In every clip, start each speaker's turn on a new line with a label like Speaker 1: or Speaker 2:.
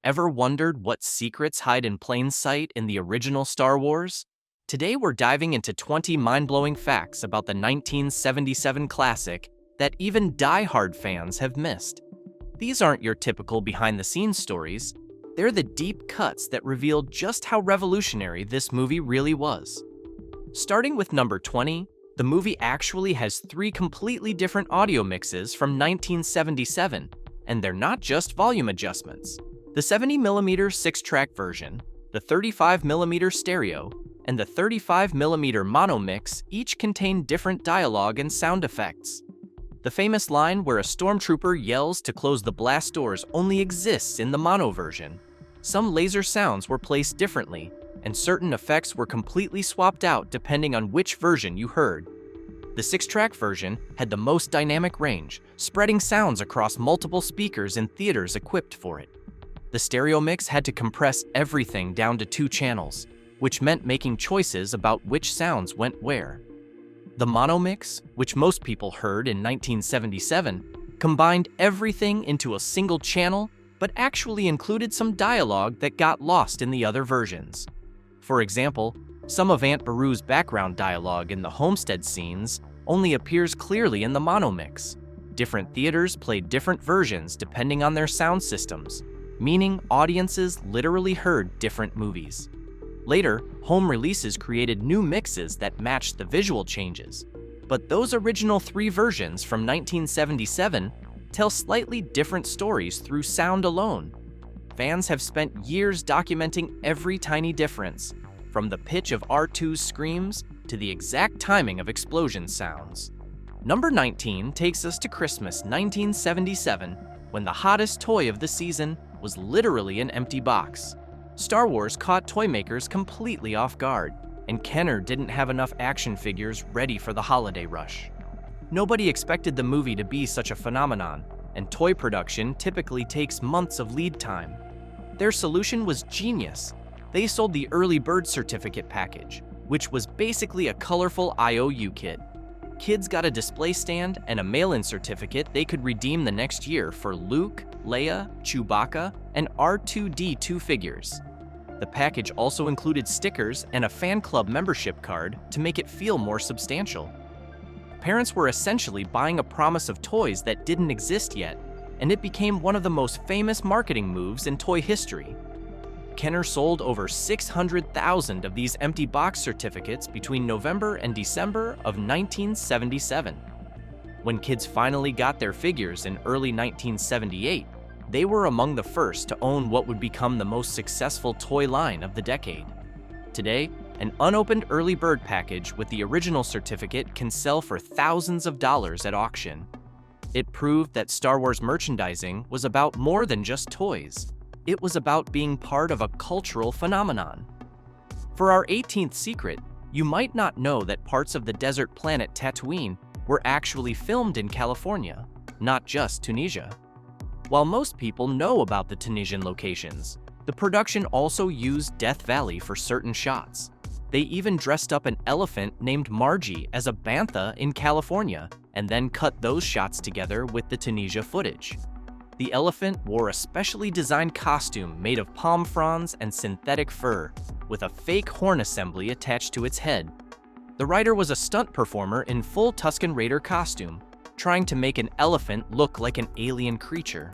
Speaker 1: Ever wondered what secrets hide in plain sight in the original Star Wars? Today we're diving into 20 mind-blowing facts about the 1977 classic that even die-hard fans have missed. These aren't your typical behind-the-scenes stories. They're the deep cuts that reveal just how revolutionary this movie really was. Starting with number 20, the movie actually has three completely different audio mixes from 1977, and they're not just volume adjustments. The 70mm 6-track version, the 35mm stereo, and the 35mm mono mix each contain different dialogue and sound effects. The famous line where a stormtrooper yells to close the blast doors only exists in the mono version. Some laser sounds were placed differently, and certain effects were completely swapped out depending on which version you heard. The 6-track version had the most dynamic range, spreading sounds across multiple speakers in theaters equipped for it. The stereo mix had to compress everything down to 2 channels, which meant making choices about which sounds went where. The mono mix, which most people heard in 1977, combined everything into a single channel, but actually included some dialogue that got lost in the other versions. For example, some of Aunt Beru's background dialogue in the homestead scenes only appears clearly in the mono mix. Different theaters played different versions depending on their sound systems, meaning audiences literally heard different movies. Later, home releases created new mixes that matched the visual changes, but those original 3 versions from 1977 tell slightly different stories through sound alone. Fans have spent years documenting every tiny difference, from the pitch of R2's screams to the exact timing of explosion sounds. Number 19 takes us to Christmas 1977, when the hottest toy of the season was literally an empty box. Star Wars caught toy makers completely off guard, and Kenner didn't have enough action figures ready for the holiday rush. Nobody expected the movie to be such a phenomenon, and toy production typically takes months of lead time. Their solution was genius. They sold the early bird certificate package, which was basically a colorful IOU kit. Kids got a display stand and a mail-in certificate they could redeem the next year for Luke, Leia, Chewbacca, and R2-D2 figures. The package also included stickers and a fan club membership card to make it feel more substantial. Parents were essentially buying a promise of toys that didn't exist yet, and it became one of the most famous marketing moves in toy history. Kenner sold over 600,000 of these empty box certificates between November and December of 1977. When kids finally got their figures in early 1978, they were among the first to own what would become the most successful toy line of the decade. Today, an unopened early bird package with the original certificate can sell for thousands of dollars at auction. It proved that Star Wars merchandising was about more than just toys. It was about being part of a cultural phenomenon. For our 18th secret, you might not know that parts of the desert planet Tatooine were actually filmed in California, not just Tunisia. While most people know about the Tunisian locations, the production also used Death Valley for certain shots. They even dressed up an elephant named Margie as a bantha in California, and then cut those shots together with the Tunisia footage. The elephant wore a specially designed costume made of palm fronds and synthetic fur, with a fake horn assembly attached to its head. The rider was a stunt performer in full Tusken Raider costume, trying to make an elephant look like an alien creature.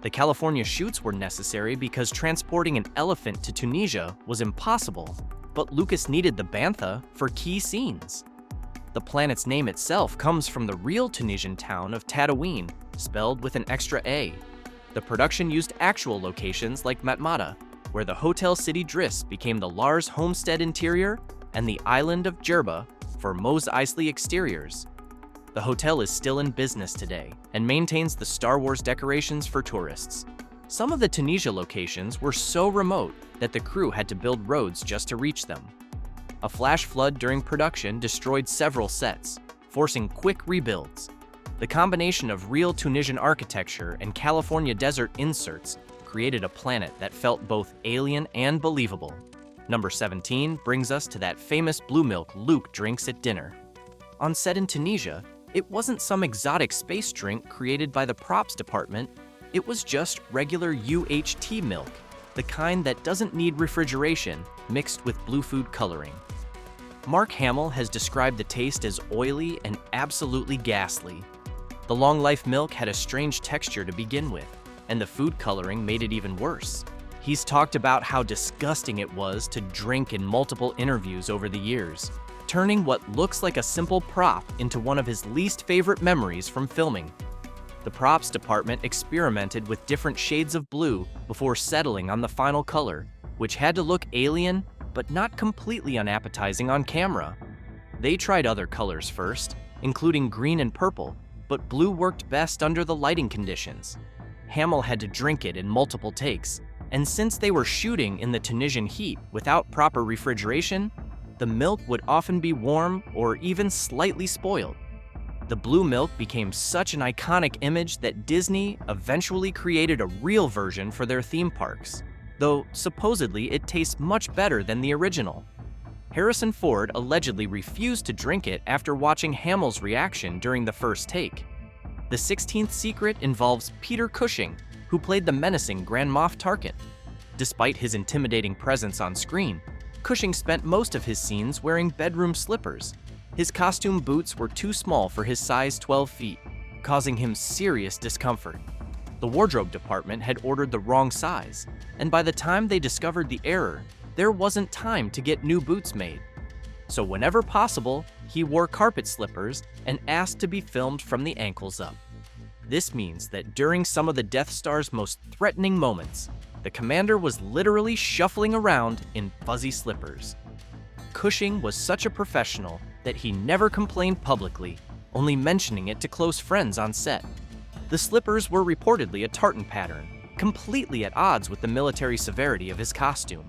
Speaker 1: The California shoots were necessary because transporting an elephant to Tunisia was impossible, but Lucas needed the bantha for key scenes. The planet's name itself comes from the real Tunisian town of Tatooine, spelled with an extra A. The production used actual locations like Matmata, where the Hotel City Driss became the Lars homestead interior, and the island of Djerba for Mos Eisley exteriors. The hotel is still in business today and maintains the Star Wars decorations for tourists. Some of the Tunisia locations were so remote that the crew had to build roads just to reach them. A flash flood during production destroyed several sets, forcing quick rebuilds. The combination of real Tunisian architecture and California desert inserts created a planet that felt both alien and believable. Number 17 brings us to that famous blue milk Luke drinks at dinner. On set in Tunisia, it wasn't some exotic space drink created by the props department. It was just regular UHT milk, the kind that doesn't need refrigeration, mixed with blue food coloring. Mark Hamill has described the taste as oily and absolutely ghastly. The long-life milk had a strange texture to begin with, and the food coloring made it even worse. He's talked about how disgusting it was to drink in multiple interviews over the years, turning what looks like a simple prop into one of his least favorite memories from filming. The props department experimented with different shades of blue before settling on the final color, which had to look alien but not completely unappetizing on camera. They tried other colors first, including green and purple, but blue worked best under the lighting conditions. Hamill had to drink it in multiple takes, and since they were shooting in the Tunisian heat without proper refrigeration, the milk would often be warm or even slightly spoiled. The blue milk became such an iconic image that Disney eventually created a real version for their theme parks, though supposedly it tastes much better than the original. Harrison Ford allegedly refused to drink it after watching Hamill's reaction during the first take. The 16th secret involves Peter Cushing, who played the menacing Grand Moff Tarkin. Despite his intimidating presence on screen, Cushing spent most of his scenes wearing bedroom slippers. His costume boots were too small for his size 12 feet, causing him serious discomfort. The wardrobe department had ordered the wrong size, and by the time they discovered the error, there wasn't time to get new boots made. So whenever possible, he wore carpet slippers and asked to be filmed from the ankles up. This means that during some of the Death Star's most threatening moments, the commander was literally shuffling around in fuzzy slippers. Cushing was such a professional that he never complained publicly, only mentioning it to close friends on set. The slippers were reportedly a tartan pattern, completely at odds with the military severity of his costume.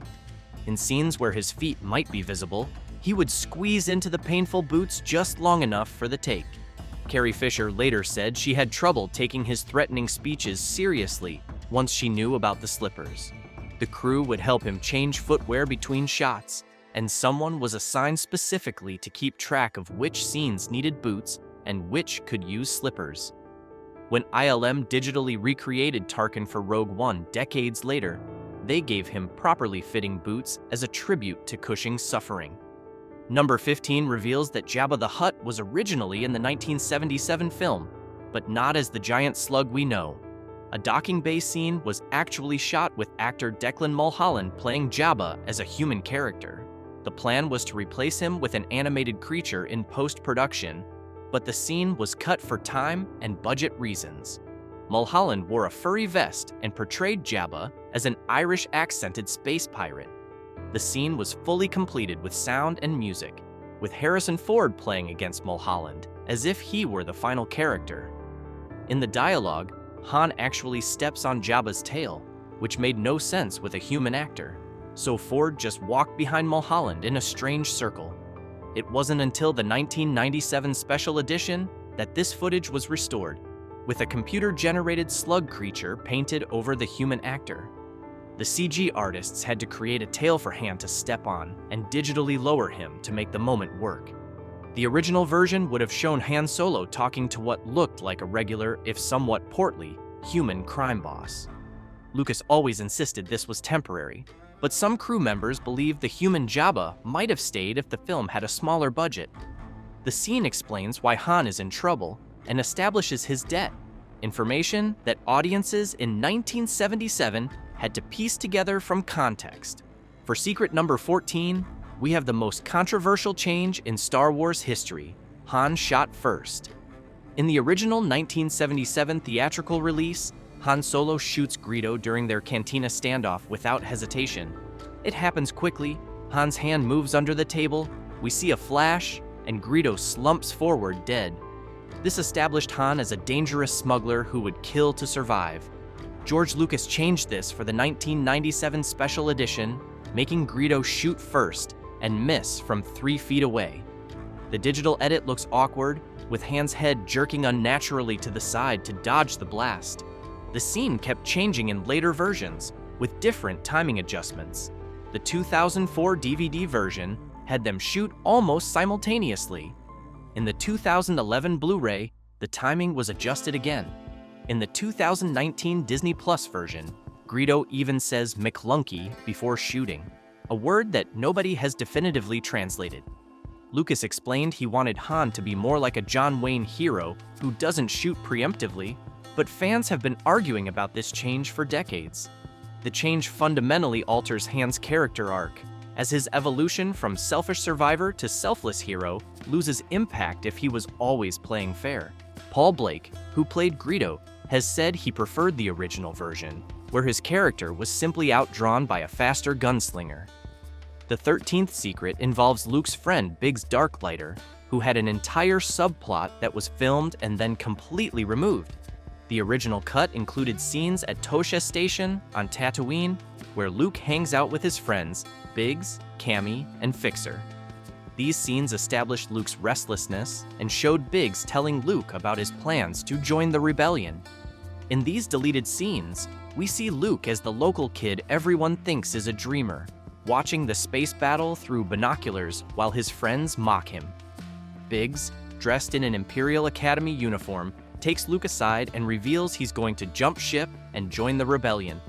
Speaker 1: In scenes where his feet might be visible, he would squeeze into the painful boots just long enough for the take. Carrie Fisher later said she had trouble taking his threatening speeches seriously once she knew about the slippers. The crew would help him change footwear between shots, and someone was assigned specifically to keep track of which scenes needed boots and which could use slippers. When ILM digitally recreated Tarkin for Rogue One decades later, they gave him properly fitting boots as a tribute to Cushing's suffering. Number 15 reveals that Jabba the Hutt was originally in the 1977 film, but not as the giant slug we know. A docking bay scene was actually shot with actor Declan Mulholland playing Jabba as a human character. The plan was to replace him with an animated creature in post-production, but the scene was cut for time and budget reasons. Mulholland wore a furry vest and portrayed Jabba as an Irish-accented space pirate. The scene was fully completed with sound and music, with Harrison Ford playing against Mulholland, as if he were the final character. In the dialogue, Han actually steps on Jabba's tail, which made no sense with a human actor, so Ford just walked behind Mulholland in a strange circle. It wasn't until the 1997 special edition that this footage was restored, with a computer-generated slug creature painted over the human actor. The CG artists had to create a tail for Han to step on and digitally lower him to make the moment work. The original version would have shown Han Solo talking to what looked like a regular, if somewhat portly, human crime boss. Lucas always insisted this was temporary, but some crew members believe the human Jabba might have stayed if the film had a smaller budget. The scene explains why Han is in trouble and establishes his debt, information that audiences in 1977 had to piece together from context. For secret number 14, we have the most controversial change in Star Wars history: Han shot first. In the original 1977 theatrical release, Han Solo shoots Greedo during their cantina standoff without hesitation. It happens quickly, Han's hand moves under the table, we see a flash, and Greedo slumps forward dead. This established Han as a dangerous smuggler who would kill to survive. George Lucas changed this for the 1997 special edition, making Greedo shoot first and miss from 3 feet away. The digital edit looks awkward, with Han's head jerking unnaturally to the side to dodge the blast. The scene kept changing in later versions, with different timing adjustments. The 2004 DVD version had them shoot almost simultaneously. In the 2011 Blu-ray, the timing was adjusted again. In the 2019 Disney Plus version, Greedo even says McClunky before shooting, a word that nobody has definitively translated. Lucas explained he wanted Han to be more like a John Wayne hero who doesn't shoot preemptively, but fans have been arguing about this change for decades. The change fundamentally alters Han's character arc, as his evolution from selfish survivor to selfless hero loses impact if he was always playing fair. Paul Blake, who played Greedo, has said he preferred the original version, where his character was simply outdrawn by a faster gunslinger. The 13th secret involves Luke's friend Biggs Darklighter, who had an entire subplot that was filmed and then completely removed. The original cut included scenes at Tosha Station on Tatooine, where Luke hangs out with his friends Biggs, Cammy, and Fixer. These scenes established Luke's restlessness and showed Biggs telling Luke about his plans to join the rebellion. In these deleted scenes, we see Luke as the local kid everyone thinks is a dreamer, watching the space battle through binoculars while his friends mock him. Biggs, dressed in an Imperial Academy uniform, takes Luke aside and reveals he's going to jump ship and join the rebellion.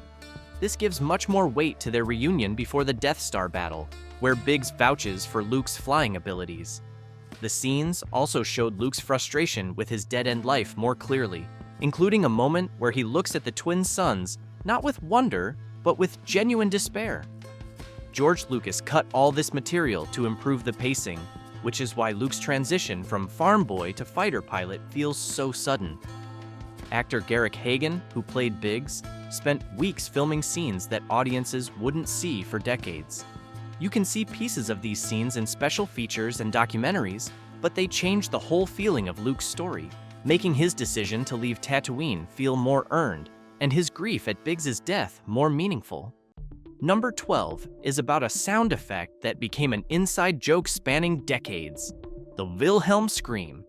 Speaker 1: This gives much more weight to their reunion before the Death Star battle, where Biggs vouches for Luke's flying abilities. The scenes also showed Luke's frustration with his dead-end life more clearly, including a moment where he looks at the twin suns, not with wonder, but with genuine despair. George Lucas cut all this material to improve the pacing, which is why Luke's transition from farm boy to fighter pilot feels so sudden. Actor Garrick Hagan, who played Biggs, spent weeks filming scenes that audiences wouldn't see for decades. You can see pieces of these scenes in special features and documentaries, but they changed the whole feeling of Luke's story, making his decision to leave Tatooine feel more earned, and his grief at Biggs' death more meaningful. Number 12 is about a sound effect that became an inside joke spanning decades: the Wilhelm scream.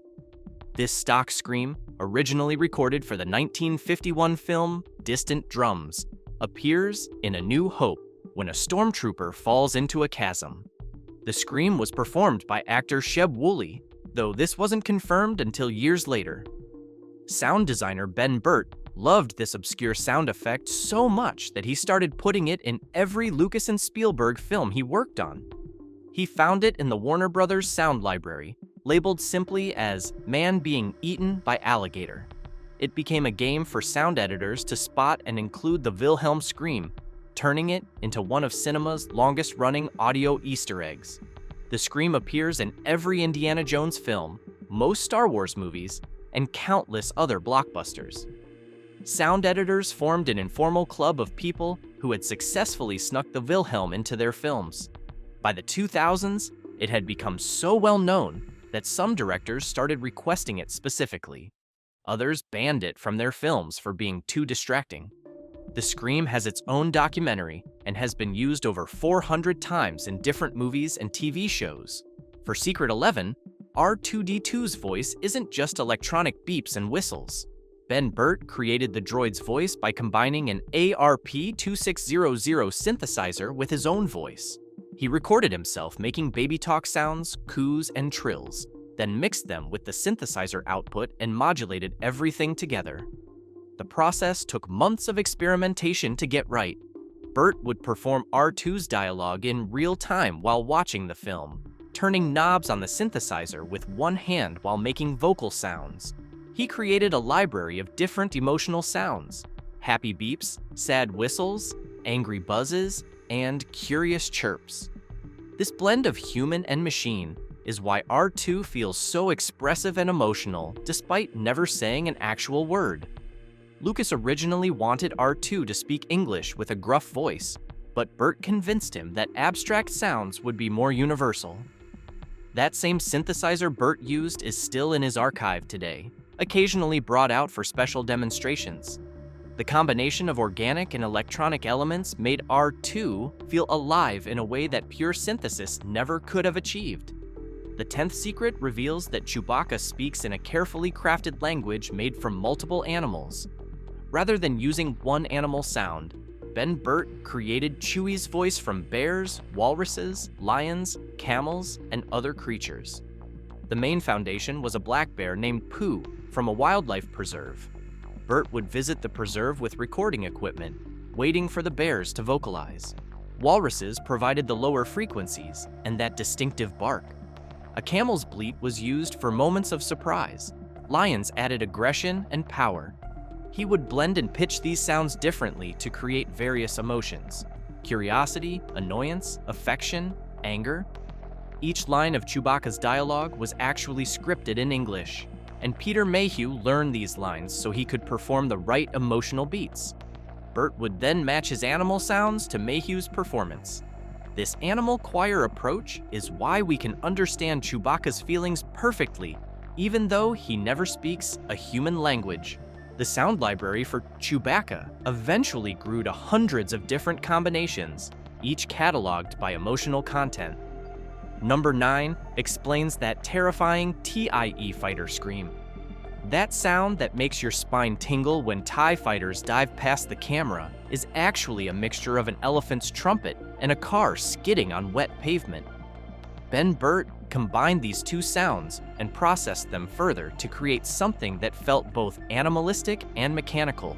Speaker 1: This stock scream, originally recorded for the 1951 film Distant Drums, appears in A New Hope when a stormtrooper falls into a chasm. The scream was performed by actor Sheb Wooley, though this wasn't confirmed until years later. Sound designer Ben Burtt loved this obscure sound effect so much that he started putting it in every Lucas and Spielberg film he worked on. He found it in the Warner Brothers sound library, labeled simply as "Man Being Eaten by Alligator." It became a game for sound editors to spot and include the Wilhelm scream, turning it into one of cinema's longest-running audio Easter eggs. The scream appears in every Indiana Jones film, most Star Wars movies, and countless other blockbusters. Sound editors formed an informal club of people who had successfully snuck the Wilhelm into their films. By the 2000s, it had become so well known that some directors started requesting it specifically. Others banned it from their films for being too distracting. The scream has its own documentary and has been used over 400 times in different movies and TV shows. For Secret 11, R2-D2's voice isn't just electronic beeps and whistles. Ben Burtt created the droid's voice by combining an ARP2600 synthesizer with his own voice. He recorded himself making baby talk sounds, coos, and trills, then mixed them with the synthesizer output and modulated everything together. The process took months of experimentation to get right. Burtt would perform R2's dialogue in real time while watching the film, turning knobs on the synthesizer with one hand while making vocal sounds. He created a library of different emotional sounds: happy beeps, sad whistles, angry buzzes, and curious chirps. This blend of human and machine is why R2 feels so expressive and emotional despite never saying an actual word. Lucas originally wanted R2 to speak English with a gruff voice, but Burtt convinced him that abstract sounds would be more universal. That same synthesizer Burtt used is still in his archive today, occasionally brought out for special demonstrations. The combination of organic and electronic elements made R2 feel alive in a way that pure synthesis never could have achieved. The 10th secret reveals that Chewbacca speaks in a carefully crafted language made from multiple animals. Rather than using one animal sound, Ben Burtt created Chewie's voice from bears, walruses, lions, camels, and other creatures. The main foundation was a black bear named Pooh from a wildlife preserve. Burt would visit the preserve with recording equipment, waiting for the bears to vocalize. Walruses provided the lower frequencies and that distinctive bark. A camel's bleat was used for moments of surprise. Lions added aggression and power. He would blend and pitch these sounds differently to create various emotions: curiosity, annoyance, affection, anger. Each line of Chewbacca's dialogue was actually scripted in English, and Peter Mayhew learned these lines so he could perform the right emotional beats. Burt would then match his animal sounds to Mayhew's performance. This animal choir approach is why we can understand Chewbacca's feelings perfectly, even though he never speaks a human language. The sound library for Chewbacca eventually grew to hundreds of different combinations, each cataloged by emotional content. Number 9 explains that terrifying TIE fighter scream. That sound that makes your spine tingle when TIE fighters dive past the camera is actually a mixture of an elephant's trumpet and a car skidding on wet pavement. Ben Burtt combined these two sounds and processed them further to create something that felt both animalistic and mechanical.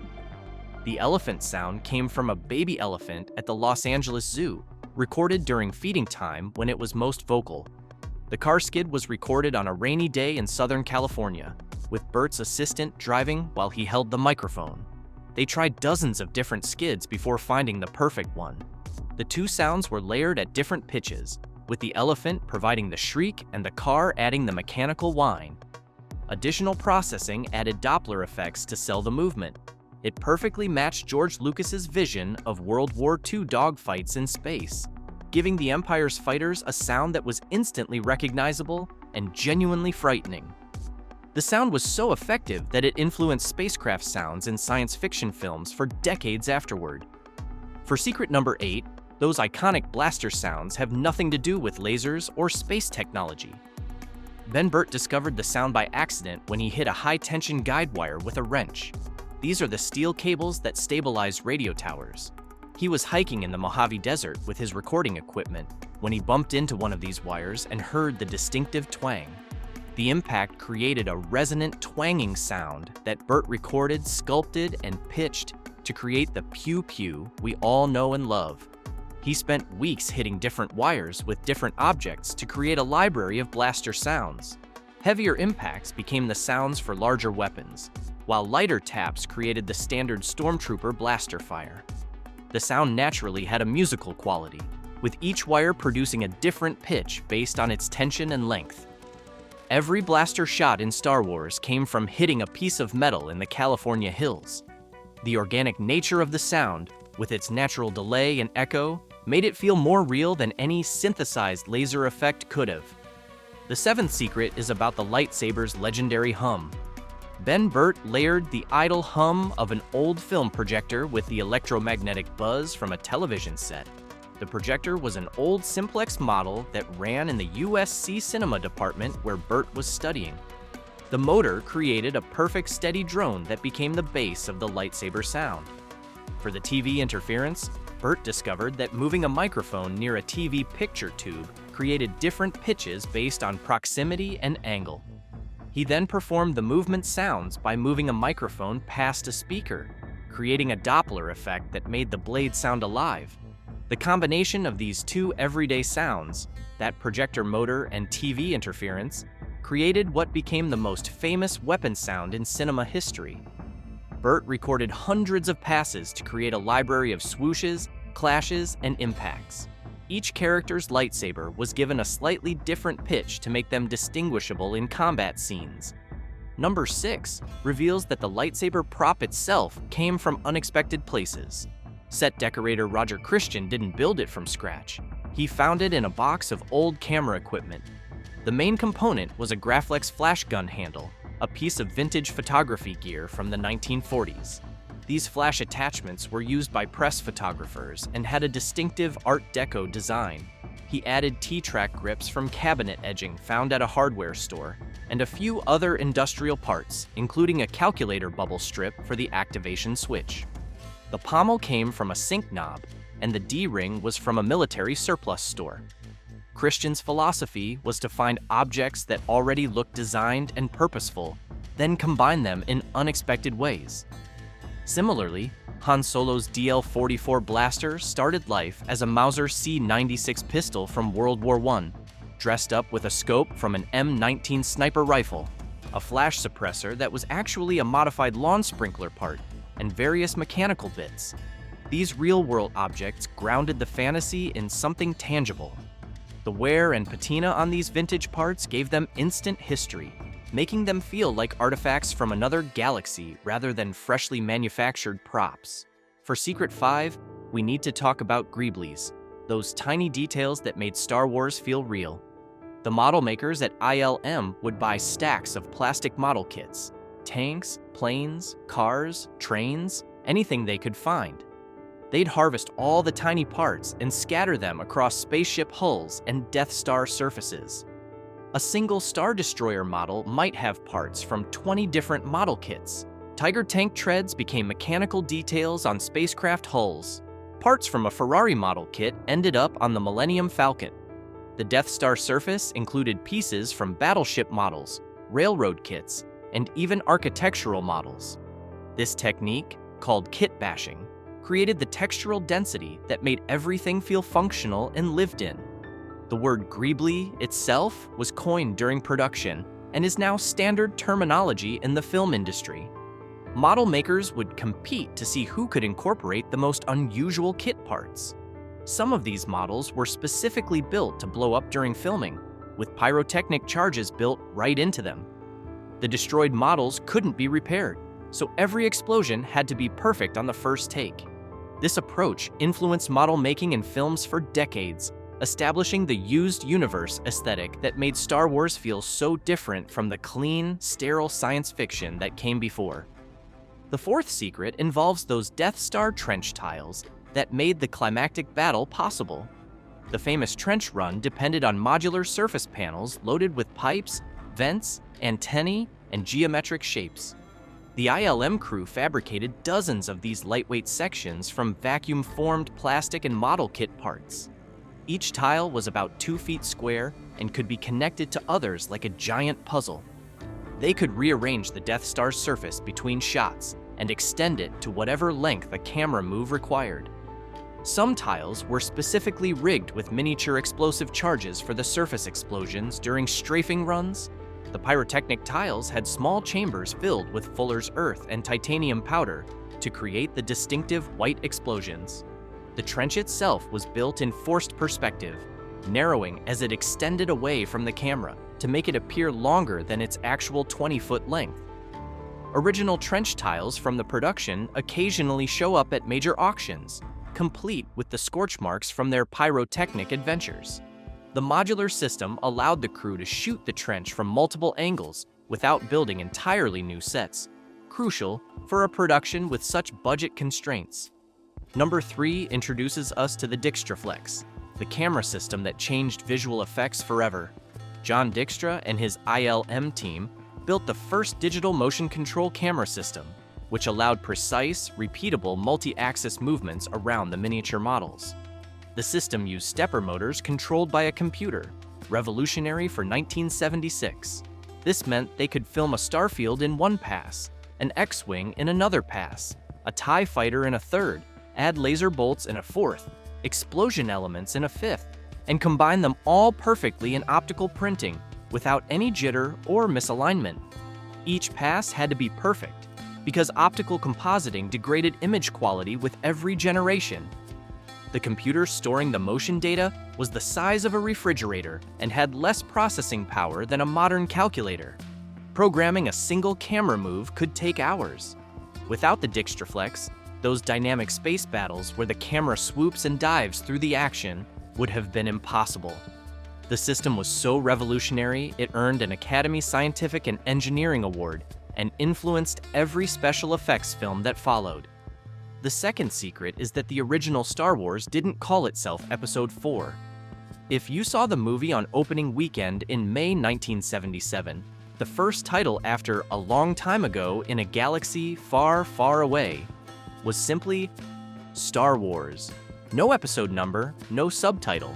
Speaker 1: The elephant sound came from a baby elephant at the Los Angeles Zoo, recorded during feeding time when it was most vocal. The car skid was recorded on a rainy day in Southern California, with Burt's assistant driving while he held the microphone. They tried dozens of different skids before finding the perfect one. The two sounds were layered at different pitches, with the elephant providing the shriek and the car adding the mechanical whine. Additional processing added Doppler effects to sell the movement. It perfectly matched George Lucas's vision of World War II dogfights in space, giving the Empire's fighters a sound that was instantly recognizable and genuinely frightening. The sound was so effective that it influenced spacecraft sounds in science fiction films for decades afterward. For secret number 8, those iconic blaster sounds have nothing to do with lasers or space technology. Ben Burtt discovered the sound by accident when he hit a high-tension guide wire with a wrench. These are the steel cables that stabilize radio towers. He was hiking in the Mojave Desert with his recording equipment when he bumped into one of these wires and heard the distinctive twang. The impact created a resonant twanging sound that Burtt recorded, sculpted, and pitched to create the pew-pew we all know and love. He spent weeks hitting different wires with different objects to create a library of blaster sounds. Heavier impacts became the sounds for larger weapons, while lighter taps created the standard stormtrooper blaster fire. The sound naturally had a musical quality, with each wire producing a different pitch based on its tension and length. Every blaster shot in Star Wars came from hitting a piece of metal in the California hills. The organic nature of the sound, with its natural delay and echo, made it feel more real than any synthesized laser effect could have. The 7th secret is about the lightsaber's legendary hum. Ben Burtt layered the idle hum of an old film projector with the electromagnetic buzz from a television set. The projector was an old simplex model that ran in the USC cinema department where Burtt was studying. The motor created a perfect steady drone that became the base of the lightsaber sound. For the TV interference, Burtt discovered that moving a microphone near a TV picture tube created different pitches based on proximity and angle. He then performed the movement sounds by moving a microphone past a speaker, creating a Doppler effect that made the blade sound alive. The combination of these two everyday sounds, that projector motor and TV interference, created what became the most famous weapon sound in cinema history. Burtt recorded hundreds of passes to create a library of swooshes, clashes, and impacts. Each character's lightsaber was given a slightly different pitch to make them distinguishable in combat scenes. Number 6 reveals that the lightsaber prop itself came from unexpected places. Set decorator Roger Christian didn't build it from scratch. He found it in a box of old camera equipment. The main component was a Graflex flash gun handle, a piece of vintage photography gear from the 1940s. These flash attachments were used by press photographers and had a distinctive Art Deco design. He added T-track grips from cabinet edging found at a hardware store, and a few other industrial parts, including a calculator bubble strip for the activation switch. The pommel came from a sync knob, and the D-ring was from a military surplus store. Christian's philosophy was to find objects that already looked designed and purposeful, then combine them in unexpected ways. Similarly, Han Solo's DL-44 blaster started life as a Mauser C-96 pistol from World War I, dressed up with a scope from an M19 sniper rifle, a flash suppressor that was actually a modified lawn sprinkler part, and various mechanical bits. These real-world objects grounded the fantasy in something tangible. The wear and patina on these vintage parts gave them instant history, making them feel like artifacts from another galaxy rather than freshly manufactured props. For Secret 5, we need to talk about greeblies, those tiny details that made Star Wars feel real. The model makers at ILM would buy stacks of plastic model kits, tanks, planes, cars, trains, anything they could find. They'd harvest all the tiny parts and scatter them across spaceship hulls and Death Star surfaces. A single Star Destroyer model might have parts from 20 different model kits. Tiger tank treads became mechanical details on spacecraft hulls. Parts from a Ferrari model kit ended up on the Millennium Falcon. The Death Star surface included pieces from battleship models, railroad kits, and even architectural models. This technique, called kit bashing, created the textural density that made everything feel functional and lived in. The word greebly itself was coined during production and is now standard terminology in the film industry. Model makers would compete to see who could incorporate the most unusual kit parts. Some of these models were specifically built to blow up during filming, with pyrotechnic charges built right into them. The destroyed models couldn't be repaired, so every explosion had to be perfect on the first take. This approach influenced model making in films for decades, establishing the used universe aesthetic that made Star Wars feel so different from the clean, sterile science fiction that came before. The fourth secret involves those Death Star trench tiles that made the climactic battle possible. The famous trench run depended on modular surface panels loaded with pipes, vents, antennae, and geometric shapes. The ILM crew fabricated dozens of these lightweight sections from vacuum-formed plastic and model kit parts. Each tile was about 2 feet square and could be connected to others like a giant puzzle. They could rearrange the Death Star's surface between shots and extend it to whatever length a camera move required. Some tiles were specifically rigged with miniature explosive charges for the surface explosions during strafing runs. The pyrotechnic tiles had small chambers filled with Fuller's earth and titanium powder to create the distinctive white explosions. The trench itself was built in forced perspective, narrowing as it extended away from the camera to make it appear longer than its actual 20-foot length. Original trench tiles from the production occasionally show up at major auctions, complete with the scorch marks from their pyrotechnic adventures. The modular system allowed the crew to shoot the trench from multiple angles without building entirely new sets, crucial for a production with such budget constraints. Number 3 introduces us to the Dixtraflex, the camera system that changed visual effects forever. John Dykstra and his ILM team built the first digital motion control camera system, which allowed precise, repeatable multi-axis movements around the miniature models. The system used stepper motors controlled by a computer, revolutionary for 1976. This meant they could film a starfield in one pass, an X-wing in another pass, a TIE fighter in a third, add laser bolts in a fourth, explosion elements in a fifth, and combine them all perfectly in optical printing without any jitter or misalignment. Each pass had to be perfect, because optical compositing degraded image quality with every generation. The computer storing the motion data was the size of a refrigerator and had less processing power than a modern calculator. Programming a single camera move could take hours. Without the Dixtraflex, those dynamic space battles where the camera swoops and dives through the action would have been impossible. The system was so revolutionary, it earned an Academy Scientific and Engineering Award and influenced every special effects film that followed. The second secret is that the original Star Wars didn't call itself Episode 4. If you saw the movie on opening weekend in May 1977, the first title after A Long Time Ago in a Galaxy Far, Far Away was simply Star Wars. No episode number, no subtitle.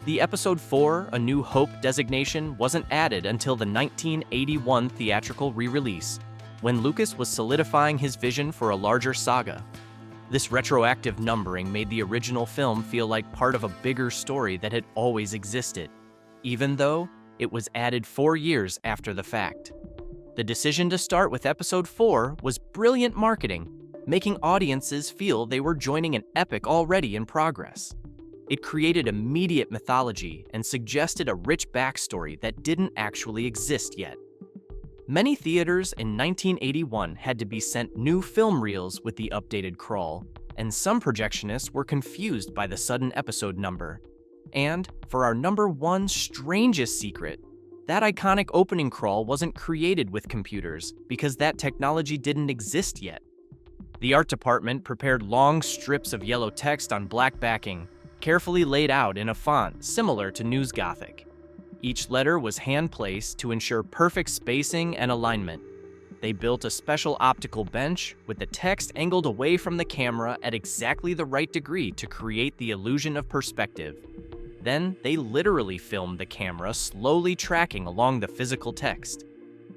Speaker 1: The Episode 4, A New Hope designation wasn't added until the 1981 theatrical re-release, when Lucas was solidifying his vision for a larger saga. This retroactive numbering made the original film feel like part of a bigger story that had always existed, even though it was added 4 years after the fact. The decision to start with Episode 4 was brilliant marketing, making audiences feel they were joining an epic already in progress. It created immediate mythology and suggested a rich backstory that didn't actually exist yet. Many theaters in 1981 had to be sent new film reels with the updated crawl, and some projectionists were confused by the sudden episode number. And, for our number one strangest secret, that iconic opening crawl wasn't created with computers because that technology didn't exist yet. The art department prepared long strips of yellow text on black backing, carefully laid out in a font similar to News Gothic. Each letter was hand-placed to ensure perfect spacing and alignment. They built a special optical bench with the text angled away from the camera at exactly the right degree to create the illusion of perspective. Then they literally filmed the camera slowly tracking along the physical text.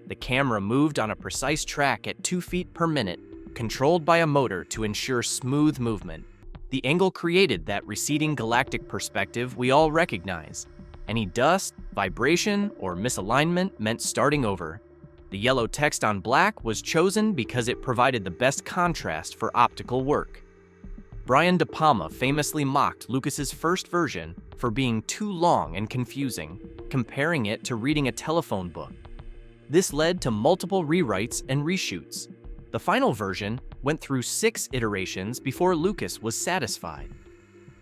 Speaker 1: The camera moved on a precise track at 2 feet per minute, controlled by a motor to ensure smooth movement. The angle created that receding galactic perspective we all recognize. Any dust, vibration, or misalignment meant starting over. The yellow text on black was chosen because it provided the best contrast for optical work. Brian De Palma famously mocked Lucas's first version for being too long and confusing, comparing it to reading a telephone book. This led to multiple rewrites and reshoots. The final version went through 6 iterations before Lucas was satisfied.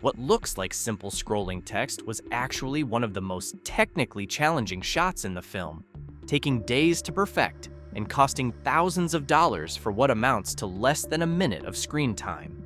Speaker 1: What looks like simple scrolling text was actually one of the most technically challenging shots in the film, taking days to perfect and costing thousands of dollars for what amounts to less than a minute of screen time.